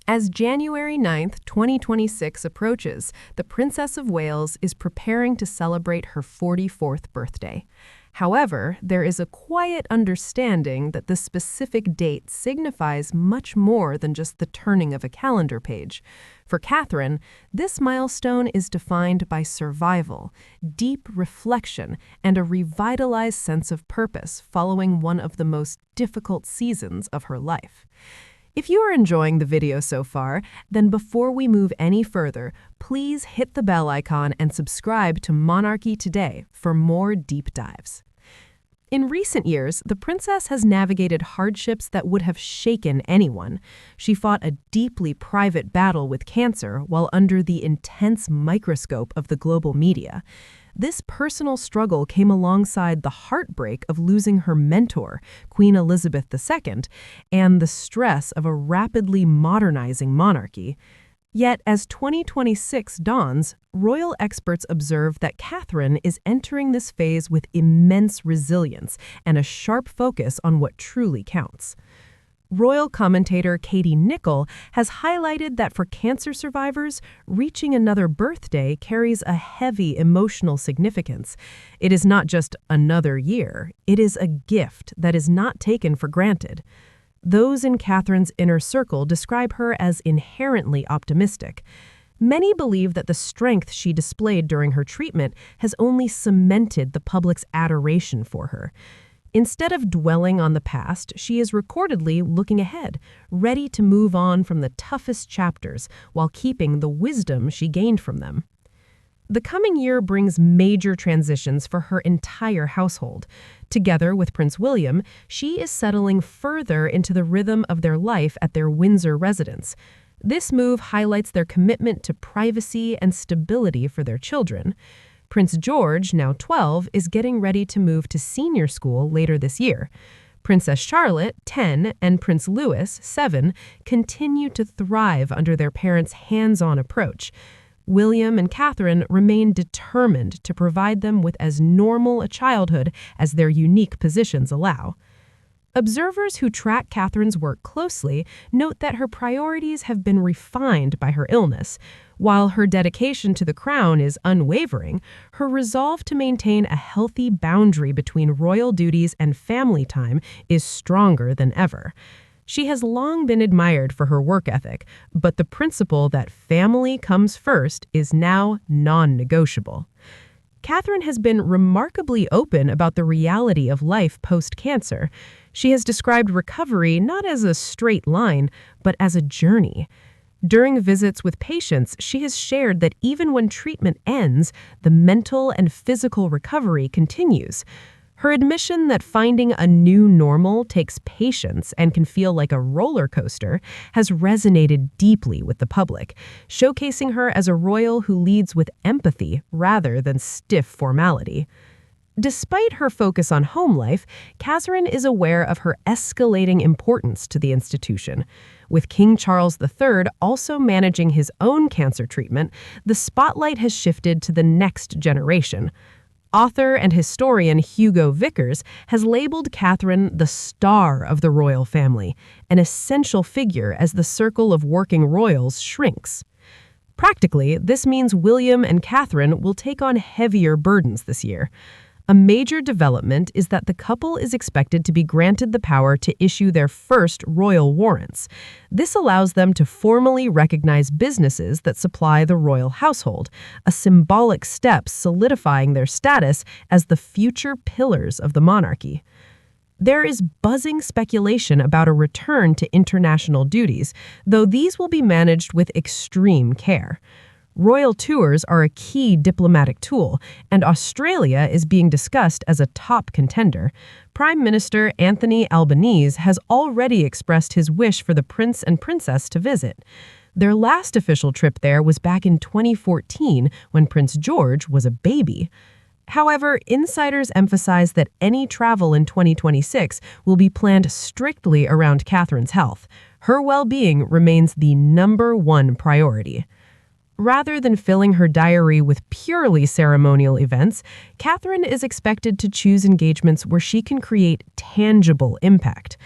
As January 9th, 2026 approaches, the Princess of Wales is preparing to celebrate her 44th birthday. However, there is a quiet understanding that the specific date signifies much more than just the turning of a calendar page. For Catherine, this milestone is defined by survival, deep reflection, and a revitalized sense of purpose following one of the most difficult seasons of her life. If you are enjoying the video so far, then before we move any further, please hit the bell icon and subscribe to Monarchy today for more deep dives. In recent years, the princess has navigated hardships that would have shaken anyone. She fought a deeply private battle with cancer while under the intense microscope of the global media. This personal struggle came alongside the heartbreak of losing her mentor, Queen Elizabeth II, and the stress of a rapidly modernizing monarchy. Yet, as 2026 dawns, royal experts observe that Catherine is entering this phase with immense resilience and a sharp focus on what truly counts. Royal commentator Kate Middleton has highlighted that for cancer survivors, reaching another birthday carries a heavy emotional significance. It is not just another year, it is a gift that is not taken for granted. Those in Catherine's inner circle describe her as inherently optimistic. Many believe that the strength she displayed during her treatment has only cemented the public's adoration for her. Instead of dwelling on the past, she is recordedly looking ahead, ready to move on from the toughest chapters while keeping the wisdom she gained from them. The coming year brings major transitions for her entire household. Together with Prince William, she is settling further into the rhythm of their life at their Windsor residence. This move highlights their commitment to privacy and stability for their children. Prince George, now 12, is getting ready to move to senior school later this year. Princess Charlotte, 10, and Prince Louis, 7, continue to thrive under their parents' hands-on approach. William and Catherine remain determined to provide them with as normal a childhood as their unique positions allow. Observers who track Catherine's work closely note that her priorities have been refined by her illness. While her dedication to the crown is unwavering, her resolve to maintain a healthy boundary between royal duties and family time is stronger than ever. She has long been admired for her work ethic, but the principle that family comes first is now non-negotiable. Catherine has been remarkably open about the reality of life post-cancer. She has described recovery not as a straight line, but as a journey. During visits with patients, she has shared that even when treatment ends, the mental and physical recovery continues. Her admission that finding a new normal takes patience and can feel like a roller coaster has resonated deeply with the public, showcasing her as a royal who leads with empathy rather than stiff formality. Despite her focus on home life, Catherine is aware of her escalating importance to the institution. With King Charles III also managing his own cancer treatment, the spotlight has shifted to the next generation. Author and historian Hugo Vickers has labeled Catherine the star of the royal family, an essential figure as the circle of working royals shrinks. Practically, this means William and Catherine will take on heavier burdens this year. A major development is that the couple is expected to be granted the power to issue their first royal warrants. This allows them to formally recognize businesses that supply the royal household, a symbolic step solidifying their status as the future pillars of the monarchy. There is buzzing speculation about a return to international duties, though these will be managed with extreme care. Royal tours are a key diplomatic tool, and Australia is being discussed as a top contender. Prime Minister Anthony Albanese has already expressed his wish for the prince and princess to visit. Their last official trip there was back in 2014 when Prince George was a baby. However, insiders emphasize that any travel in 2026 will be planned strictly around Catherine's health. Her well-being remains the #1 priority. Rather than filling her diary with purely ceremonial events, Catherine is expected to choose engagements where she can create tangible impact.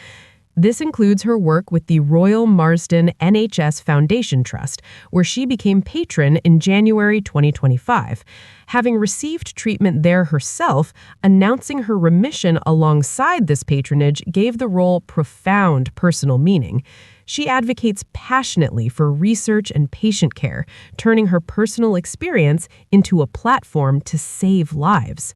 This includes her work with the Royal Marsden NHS Foundation Trust, where she became patron in January 2025. Having received treatment there herself, announcing her remission alongside this patronage gave the role profound personal meaning. She advocates passionately for research and patient care, turning her personal experience into a platform to save lives.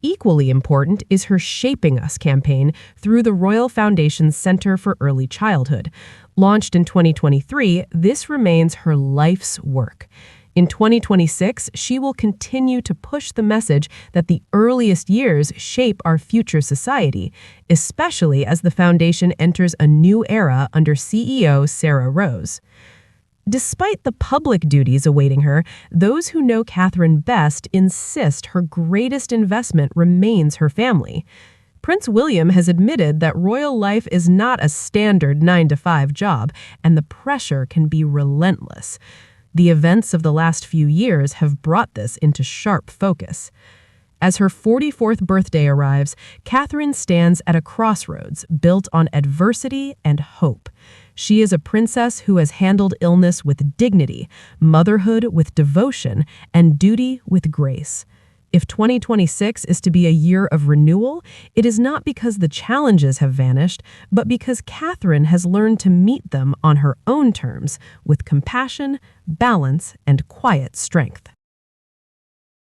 Equally important is her Shaping Us campaign through the Royal Foundation's Center for Early Childhood. Launched in 2023, this remains her life's work. In 2026, she will continue to push the message that the earliest years shape our future society, especially as the foundation enters a new era under CEO Sarah Rose. Despite the public duties awaiting her, those who know Catherine best insist her greatest investment remains her family. Prince William has admitted that royal life is not a standard 9-to-5 job, and the pressure can be relentless. The events of the last few years have brought this into sharp focus. As her 44th birthday arrives, Catherine stands at a crossroads built on adversity and hope. She is a princess who has handled illness with dignity, motherhood with devotion, and duty with grace. If 2026 is to be a year of renewal, it is not because the challenges have vanished, but because Catherine has learned to meet them on her own terms, with compassion, balance, and quiet strength.